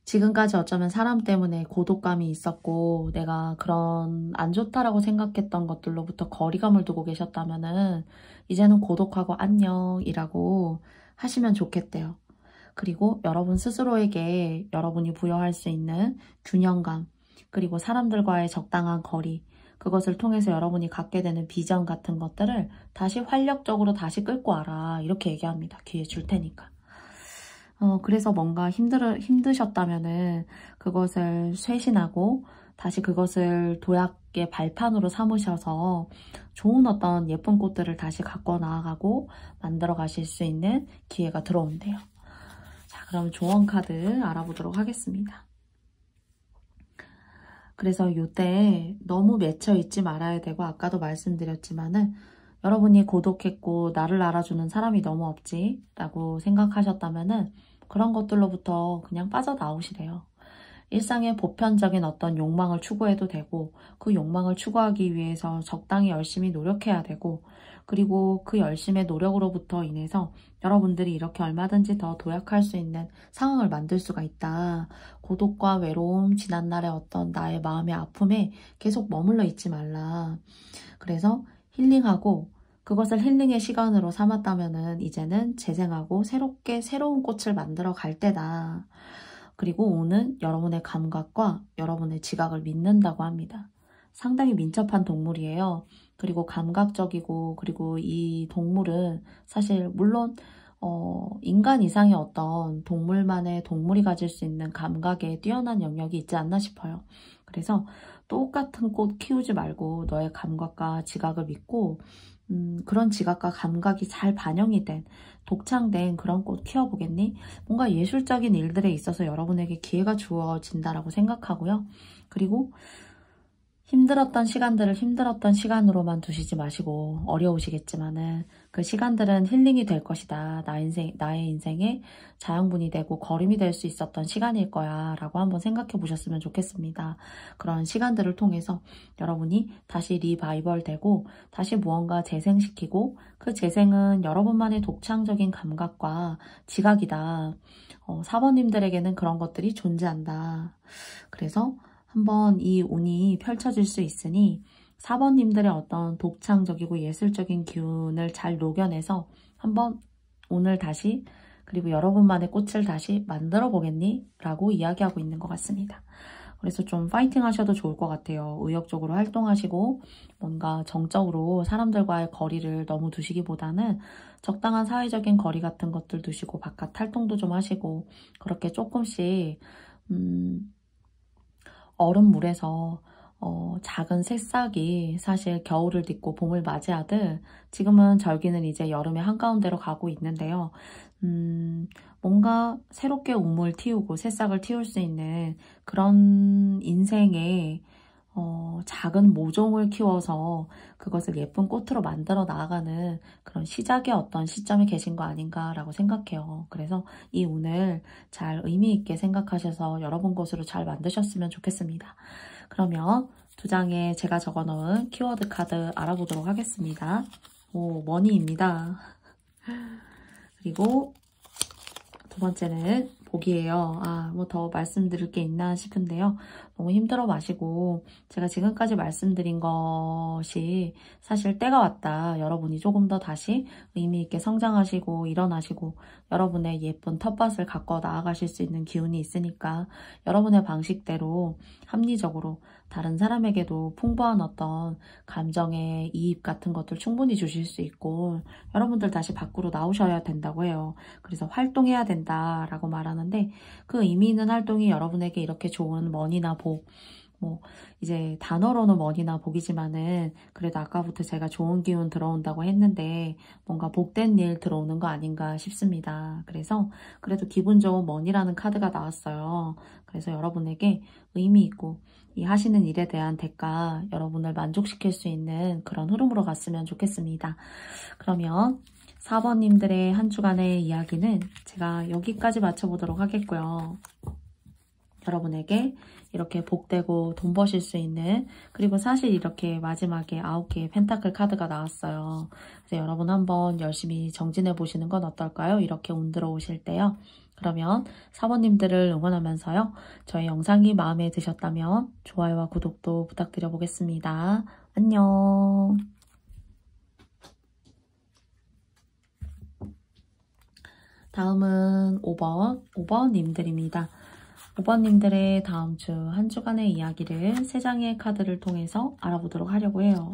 [SPEAKER 1] 지금까지 어쩌면 사람 때문에 고독감이 있었고 내가 그런 안 좋다라고 생각했던 것들로부터 거리감을 두고 계셨다면은 이제는 고독하고 안녕이라고 하시면 좋겠대요. 그리고 여러분 스스로에게 여러분이 부여할 수 있는 균형감 그리고 사람들과의 적당한 거리 그것을 통해서 여러분이 갖게 되는 비전 같은 것들을 다시 활력적으로 다시 끌고 와라 이렇게 얘기합니다. 기회 줄 테니까. 그래서 뭔가 힘드셨다면은 그것을 쇄신하고 다시 그것을 도약의 발판으로 삼으셔서 좋은 어떤 예쁜 꽃들을 다시 갖고 나아가고 만들어 가실 수 있는 기회가 들어온대요. 자, 그럼 조언 카드 알아보도록 하겠습니다. 그래서 이때 너무 맺혀 있지 말아야 되고 아까도 말씀드렸지만은 여러분이 고독했고 나를 알아주는 사람이 너무 없지 라고 생각하셨다면은 그런 것들로부터 그냥 빠져나오시래요. 일상의 보편적인 어떤 욕망을 추구해도 되고 그 욕망을 추구하기 위해서 적당히 열심히 노력해야 되고 그리고 그 열심의 노력으로부터 인해서 여러분들이 이렇게 얼마든지 더 도약할 수 있는 상황을 만들 수가 있다. 고독과 외로움, 지난날의 어떤 나의 마음의 아픔에 계속 머물러 있지 말라. 그래서 힐링하고 그것을 힐링의 시간으로 삼았다면은 이제는 재생하고 새롭게 새로운 꽃을 만들어 갈 때다. 그리고 오는 여러분의 감각과 여러분의 지각을 믿는다고 합니다. 상당히 민첩한 동물이에요. 그리고 감각적이고 그리고 이 동물은 사실 물론 인간 이상의 어떤 동물이 가질 수 있는 감각에 뛰어난 영역이 있지 않나 싶어요. 그래서 똑같은 꽃 키우지 말고 너의 감각과 지각을 믿고 그런 지각과 감각이 잘 반영이 된 독창된 그런 꽃 키워보겠니? 뭔가 예술적인 일들에 있어서 여러분에게 기회가 주어진다라고 생각하고요. 그리고 힘들었던 시간들을 힘들었던 시간으로만 두시지 마시고 어려우시겠지만은 그 시간들은 힐링이 될 것이다. 나의 인생의 자양분이 되고 거림이 될 수 있었던 시간일 거야 라고 한번 생각해 보셨으면 좋겠습니다. 그런 시간들을 통해서 여러분이 다시 리바이벌 되고 다시 무언가 재생시키고 그 재생은 여러분만의 독창적인 감각과 지각이다. 사번님들에게는 그런 것들이 존재한다. 그래서 한번 이 운이 펼쳐질 수 있으니 4번님들의 어떤 독창적이고 예술적인 기운을 잘 녹여내서 한번 오늘 다시 그리고 여러분만의 꽃을 다시 만들어 보겠니? 라고 이야기하고 있는 것 같습니다. 그래서 좀 파이팅 하셔도 좋을 것 같아요. 의욕적으로 활동하시고 뭔가 정적으로 사람들과의 거리를 너무 두시기보다는 적당한 사회적인 거리 같은 것들 두시고 바깥 활동도 좀 하시고 그렇게 조금씩 얼음물에서 작은 새싹이 사실 겨울을 딛고 봄을 맞이하듯 지금은 절기는 이제 여름의 한가운데로 가고 있는데요. 뭔가 새롭게 우물 틔우고 새싹을 틔울 수 있는 그런 인생의 작은 모종을 키워서 그것을 예쁜 꽃으로 만들어 나아가는 그런 시작의 어떤 시점에 계신 거 아닌가라고 생각해요. 그래서 이 운을 잘 의미 있게 생각하셔서 여러분 것으로 잘 만드셨으면 좋겠습니다. 그러면 두 장에 제가 적어 놓은 키워드 카드 알아보도록 하겠습니다. 오, 머니입니다. 그리고 두 번째는 복이에요. 뭐 더 말씀드릴 게 있나 싶은데요. 너무 힘들어 마시고 제가 지금까지 말씀드린 것이 사실 때가 왔다. 여러분이 조금 더 다시 의미 있게 성장하시고 일어나시고 여러분의 예쁜 텃밭을 가꿔 나아가실 수 있는 기운이 있으니까 여러분의 방식대로 합리적으로 다른 사람에게도 풍부한 어떤 감정의 이입 같은 것들 충분히 주실 수 있고 여러분들 다시 밖으로 나오셔야 된다고 해요. 그래서 활동해야 된다라고 말하는데 그 의미 있는 활동이 여러분에게 이렇게 좋은 머니나 복, 이제 단어로는 머니나 복이지만은 그래도 아까부터 제가 좋은 기운 들어온다고 했는데 뭔가 복된 일 들어오는 거 아닌가 싶습니다. 그래서 그래도 기분 좋은 머니라는 카드가 나왔어요. 그래서 여러분에게 의미 있고 이 하시는 일에 대한 대가 여러분을 만족시킬 수 있는 그런 흐름으로 갔으면 좋겠습니다. 그러면 4번님들의 한 주간의 이야기는 제가 여기까지 마쳐보도록 하겠고요. 여러분에게 이렇게 복되고 돈 버실 수 있는 그리고 사실 이렇게 마지막에 9개의 펜타클 카드가 나왔어요. 그래서 여러분 한번 열심히 정진해 보시는 건 어떨까요? 이렇게 운 들어오실 때요. 그러면 4번님들을 응원하면서요. 저희 영상이 마음에 드셨다면 좋아요와 구독도 부탁드려 보겠습니다. 안녕. 다음은 5번님들입니다. 5번님들의 다음 주 한 주간의 이야기를 3장의 카드를 통해서 알아보도록 하려고 해요.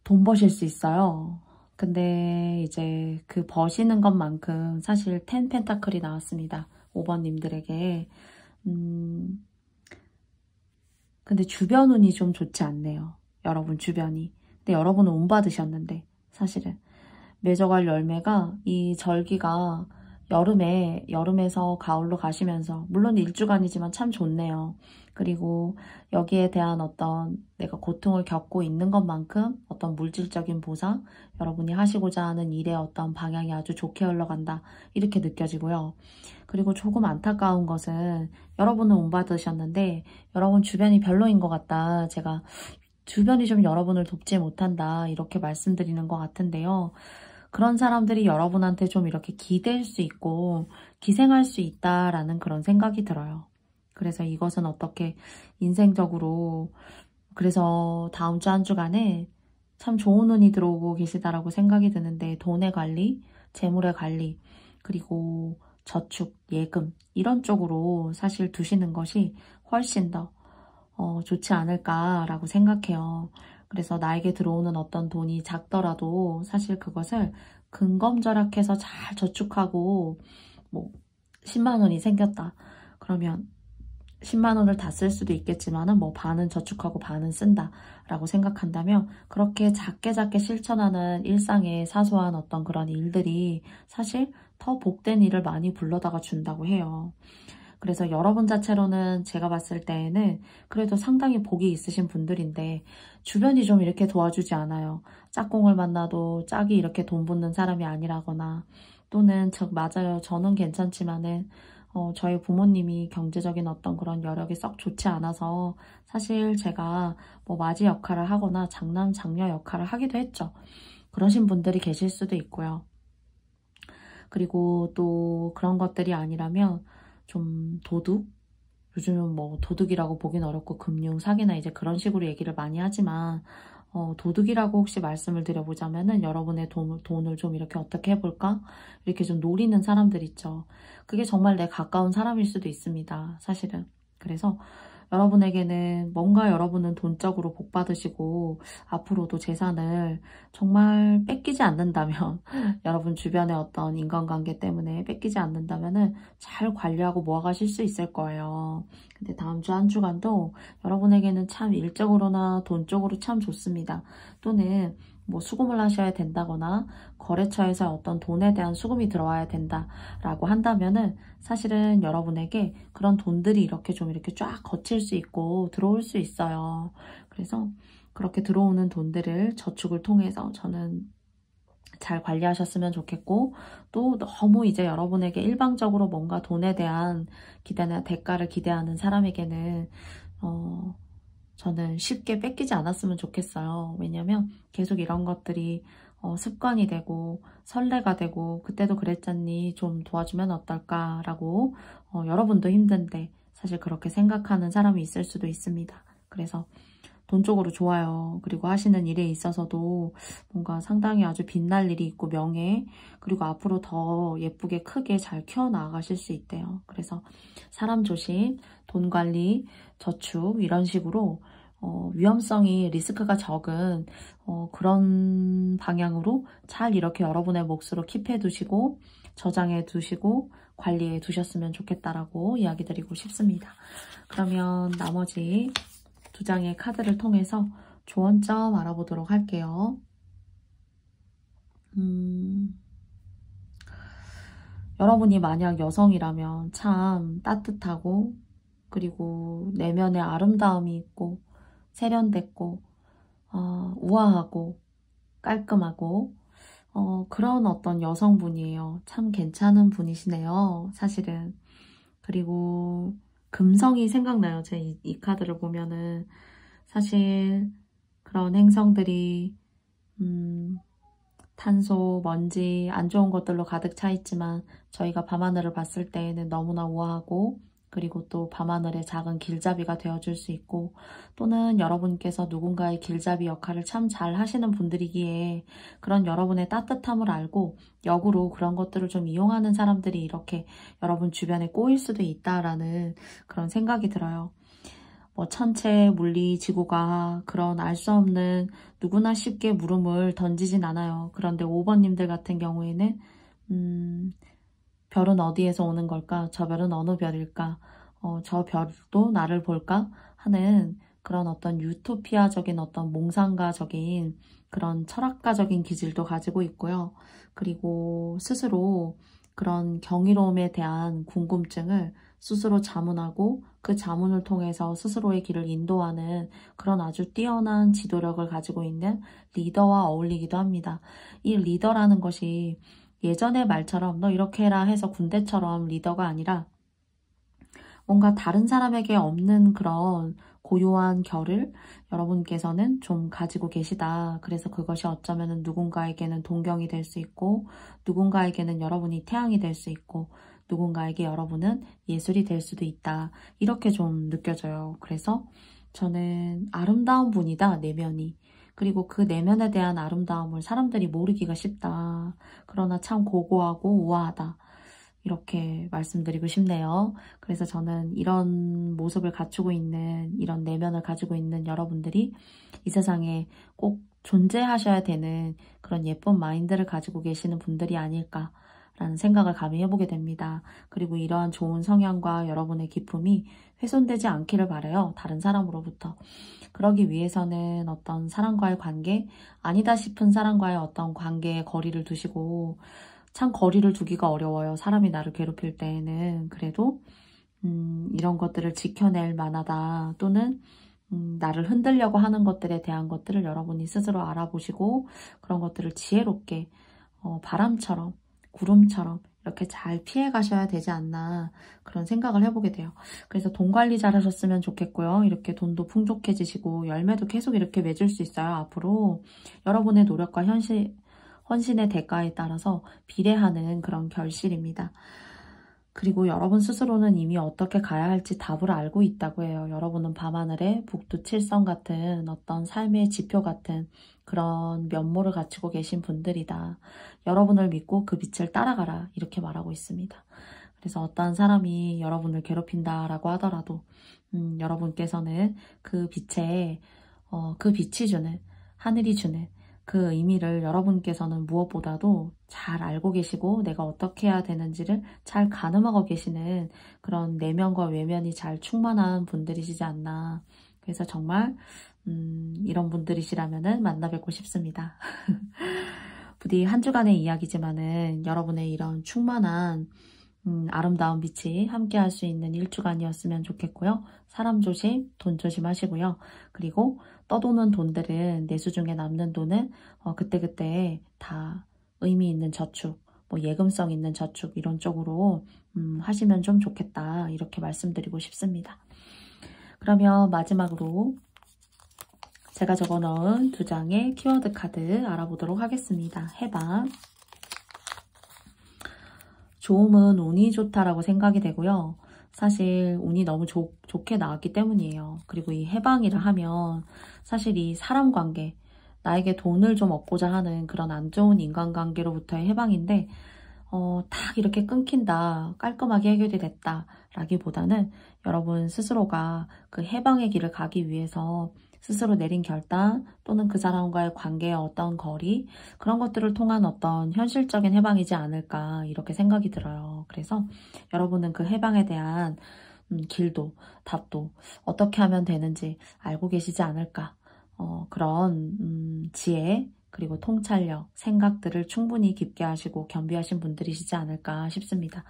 [SPEAKER 1] 돈 버실 수 있어요. 근데 이제 그 버시는 것만큼 사실 10 펜타클이 나왔습니다. 5번님들에게. 근데 주변 운이 좀 좋지 않네요. 여러분 주변이. 근데 여러분은 운 받으셨는데 사실은 매저갈 열매가 이 절기가 여름에서 가을로 가시면서 물론 일주간이지만 참 좋네요. 그리고 여기에 대한 어떤 내가 고통을 겪고 있는 것만큼 어떤 물질적인 보상, 여러분이 하시고자 하는 일의 어떤 방향이 아주 좋게 흘러간다. 이렇게 느껴지고요. 그리고 조금 안타까운 것은 여러분은 운 받으셨는데 여러분 주변이 별로인 것 같다. 제가 주변이 좀 여러분을 돕지 못한다. 이렇게 말씀드리는 것 같은데요. 그런 사람들이 여러분한테 좀 이렇게 기댈 수 있고 기생할 수 있다라는 그런 생각이 들어요. 그래서 이것은 어떻게 인생적으로 그래서 다음 주 한 주간에 참 좋은 운이 들어오고 계시다라고 생각이 드는데 돈의 관리, 재물의 관리, 그리고 저축, 예금 이런 쪽으로 사실 두시는 것이 훨씬 더 좋지 않을까라고 생각해요. 그래서 나에게 들어오는 어떤 돈이 작더라도 사실 그것을 근검절약해서 잘 저축하고 10만 원이 생겼다. 그러면 10만 원을 다 쓸 수도 있겠지만은 반은 저축하고 반은 쓴다 라고 생각한다면 그렇게 작게 실천하는 일상의 사소한 어떤 그런 일들이 사실 더 복된 일을 많이 불러다가 준다고 해요. 그래서 여러분 자체로는 제가 봤을 때에는 그래도 상당히 복이 있으신 분들인데 주변이 좀 이렇게 도와주지 않아요. 짝꿍을 만나도 짝이 이렇게 돈 붓는 사람이 아니라거나 또는 맞아요. 저는 괜찮지만은 저희 부모님이 경제적인 어떤 그런 여력이 썩 좋지 않아서 사실 제가 맞이 역할을 하거나 장남, 장녀 역할을 하기도 했죠. 그러신 분들이 계실 수도 있고요. 그리고 또 그런 것들이 아니라면 좀 도둑? 요즘은 도둑이라고 보긴 어렵고 금융, 사기나 이제 그런 식으로 얘기를 많이 하지만 도둑이라고 혹시 말씀을 드려보자면은 여러분의 돈을 좀 이렇게 어떻게 해볼까? 이렇게 좀 노리는 사람들 있죠. 그게 정말 내 가까운 사람일 수도 있습니다. 사실은. 그래서 여러분에게는 뭔가 여러분은 돈적으로 복 받으시고 앞으로도 재산을 정말 뺏기지 않는다면 여러분 주변의 어떤 인간관계 때문에 뺏기지 않는다면은 잘 관리하고 모아가실 수 있을 거예요. 근데 다음 주 한 주간도 여러분에게는 참 일적으로나 돈 쪽으로 참 좋습니다. 또는 뭐 수금을 하셔야 된다거나 거래처에서 어떤 돈에 대한 수금이 들어와야 된다라고 한다면은 사실은 여러분에게 그런 돈들이 이렇게 좀 이렇게 쫙 거칠 수 있고 들어올 수 있어요. 그래서 그렇게 들어오는 돈들을 저축을 통해서 저는 잘 관리하셨으면 좋겠고, 또 너무 이제 여러분에게 일방적으로 뭔가 돈에 대한 기대나 대가를 기대하는 사람에게는 저는 쉽게 뺏기지 않았으면 좋겠어요. 왜냐면 계속 이런 것들이 습관이 되고 선례가 되고, 그때도 그랬잖니 좀 도와주면 어떨까라고 여러분도 힘든데 사실 그렇게 생각하는 사람이 있을 수도 있습니다. 그래서 돈 쪽으로 좋아요. 그리고 하시는 일에 있어서도 뭔가 상당히 아주 빛날 일이 있고 명예, 그리고 앞으로 더 예쁘게 크게 잘 키워나가실 수 있대요. 그래서 사람 조심, 돈 관리, 저축 이런 식으로 위험성이 리스크가 적은 그런 방향으로 잘 이렇게 여러분의 몫으로 킵해 두시고 저장해 두시고 관리해 두셨으면 좋겠다라고 이야기 드리고 싶습니다. 그러면 나머지 2장의 카드를 통해서 조언점 알아보도록 할게요. 여러분이 만약 여성이라면 참 따뜻하고, 그리고 내면에 아름다움이 있고 세련됐고 우아하고 깔끔하고 그런 어떤 여성분이에요. 참 괜찮은 분이시네요, 사실은. 그리고 금성이 생각나요. 제 이 카드를 보면은 사실 그런 행성들이 탄소, 먼지, 안 좋은 것들로 가득 차 있지만 저희가 밤하늘을 봤을 때에는 너무나 우아하고, 그리고 또 밤하늘의 작은 길잡이가 되어줄 수 있고, 또는 여러분께서 누군가의 길잡이 역할을 참 잘 하시는 분들이기에 그런 여러분의 따뜻함을 알고 역으로 그런 것들을 좀 이용하는 사람들이 이렇게 여러분 주변에 꼬일 수도 있다라는 그런 생각이 들어요. 뭐 천체, 물리, 지구과학, 그런 알 수 없는 누구나 쉽게 물음을 던지진 않아요. 그런데 5번님들 같은 경우에는 별은 어디에서 오는 걸까? 저 별은 어느 별일까? 저 별도 나를 볼까? 하는 그런 어떤 유토피아적인 어떤 몽상가적인 그런 철학가적인 기질도 가지고 있고요. 그리고 스스로 그런 경이로움에 대한 궁금증을 스스로 자문하고 그 자문을 통해서 스스로의 길을 인도하는 그런 아주 뛰어난 지도력을 가지고 있는 리더와 어울리기도 합니다. 이 리더라는 것이 예전의 말처럼 너 이렇게 해라 해서 군대처럼 리더가 아니라 뭔가 다른 사람에게 없는 그런 고요한 결을 여러분께서는 좀 가지고 계시다. 그래서 그것이 어쩌면 누군가에게는 동경이 될 수 있고, 누군가에게는 여러분이 태양이 될 수 있고, 누군가에게 여러분은 예술이 될 수도 있다. 이렇게 좀 느껴져요. 그래서 저는 아름다운 분이다, 내면이. 그리고 그 내면에 대한 아름다움을 사람들이 모르기가 쉽다. 그러나 참 고고하고 우아하다. 이렇게 말씀드리고 싶네요. 그래서 저는 이런 모습을 갖추고 있는, 이런 내면을 가지고 있는 여러분들이 이 세상에 꼭 존재하셔야 되는 그런 예쁜 마인드를 가지고 계시는 분들이 아닐까라는 생각을 감히 해보게 됩니다. 그리고 이러한 좋은 성향과 여러분의 기품이 훼손되지 않기를 바라요. 다른 사람으로부터. 그러기 위해서는 어떤 사람과의 관계, 아니다 싶은 사람과의 어떤 관계에 거리를 두시고, 참 거리를 두기가 어려워요. 사람이 나를 괴롭힐 때에는. 그래도 이런 것들을 지켜낼 만하다. 또는 나를 흔들려고 하는 것들에 대한 것들을 여러분이 스스로 알아보시고 그런 것들을 지혜롭게 바람처럼, 구름처럼 이렇게 잘 피해 가셔야 되지 않나, 그런 생각을 해보게 돼요. 그래서 돈 관리 잘 하셨으면 좋겠고요. 이렇게 돈도 풍족해지시고 열매도 계속 이렇게 맺을 수 있어요. 앞으로 여러분의 노력과 헌신의 대가에 따라서 비례하는 그런 결실입니다. 그리고 여러분 스스로는 이미 어떻게 가야 할지 답을 알고 있다고 해요. 여러분은 밤하늘의 북두칠성 같은 어떤 삶의 지표 같은 그런 면모를 갖추고 계신 분들이다. 여러분을 믿고 그 빛을 따라가라. 이렇게 말하고 있습니다. 그래서 어떠한 사람이 여러분을 괴롭힌다라고 하더라도 여러분께서는 그 빛에 그 빛이 주는, 하늘이 주는 그 의미를 여러분께서는 무엇보다도 잘 알고 계시고 내가 어떻게 해야 되는지를 잘 가늠하고 계시는 그런 내면과 외면이 잘 충만한 분들이시지 않나. 그래서 정말 이런 분들이시라면은 만나 뵙고 싶습니다. 부디 한 주간의 이야기지만은 여러분의 이런 충만한 아름다운 빛이 함께 할 수 있는 일주간이었으면 좋겠고요. 사람 조심, 돈 조심하시고요. 그리고 떠도는 돈들은 내수 중에 남는 돈은 그때그때 다 의미 있는 저축, 뭐 예금성 있는 저축 이런 쪽으로 하시면 좀 좋겠다 이렇게 말씀드리고 싶습니다. 그러면 마지막으로 제가 적어놓은 2장의 키워드 카드 알아보도록 하겠습니다. 해방. 좋음은 운이 좋다라고 생각이 되고요. 사실 운이 너무 좋게 나왔기 때문이에요. 그리고 이 해방이라 하면 사실 이 사람 관계, 나에게 돈을 좀 얻고자 하는 그런 안 좋은 인간관계로부터의 해방인데 딱 이렇게 끊긴다, 깔끔하게 해결이 됐다 라기보다는 여러분 스스로가 그 해방의 길을 가기 위해서 스스로 내린 결단 또는 그 사람과의 관계의 어떤 거리 그런 것들을 통한 어떤 현실적인 해방이지 않을까 이렇게 생각이 들어요. 그래서 여러분은 그 해방에 대한 길도 답도 어떻게 하면 되는지 알고 계시지 않을까 그런 지혜 그리고 통찰력, 생각들을 충분히 깊게 하시고 겸비하신 분들이시지 않을까 싶습니다.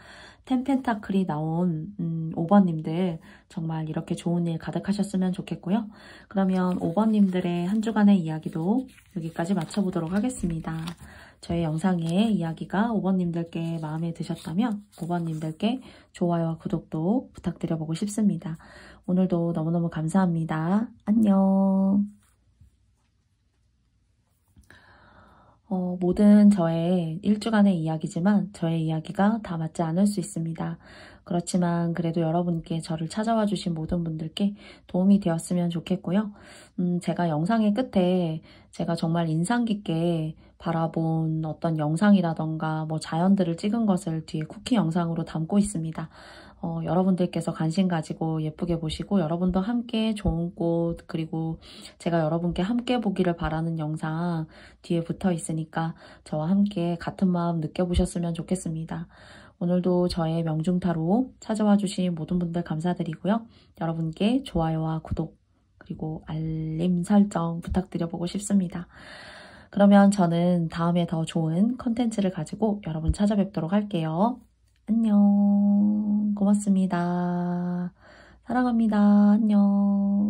[SPEAKER 1] 텐펜타클이 나온 5번님들 정말 이렇게 좋은 일 가득하셨으면 좋겠고요. 그러면 5번님들의 한 주간의 이야기도 여기까지 마쳐보도록 하겠습니다. 저의 영상의 이야기가 5번님들께 마음에 드셨다면 5번님들께 좋아요와 구독도 부탁드려보고 싶습니다. 오늘도 너무너무 감사합니다. 안녕. 모든 저의 일주간의 이야기지만 저의 이야기가 다 맞지 않을 수 있습니다. 그렇지만 그래도 여러분께 저를 찾아와 주신 모든 분들께 도움이 되었으면 좋겠고요. 제가 영상의 끝에 제가 정말 인상 깊게 바라본 어떤 영상이라던가 뭐 자연들을 찍은 것을 뒤에 쿠키 영상으로 담고 있습니다. 여러분들께서 관심 가지고 예쁘게 보시고 여러분도 함께 좋은 꽃 그리고 제가 여러분께 함께 보기를 바라는 영상 뒤에 붙어 있으니까 저와 함께 같은 마음 느껴보셨으면 좋겠습니다. 오늘도 저의 명중타로 찾아와 주신 모든 분들 감사드리고요. 여러분께 좋아요와 구독 그리고 알림 설정 부탁드려보고 싶습니다. 그러면 저는 다음에 더 좋은 컨텐츠를 가지고 여러분 찾아뵙도록 할게요. 안녕. 고맙습니다. 사랑합니다. 안녕.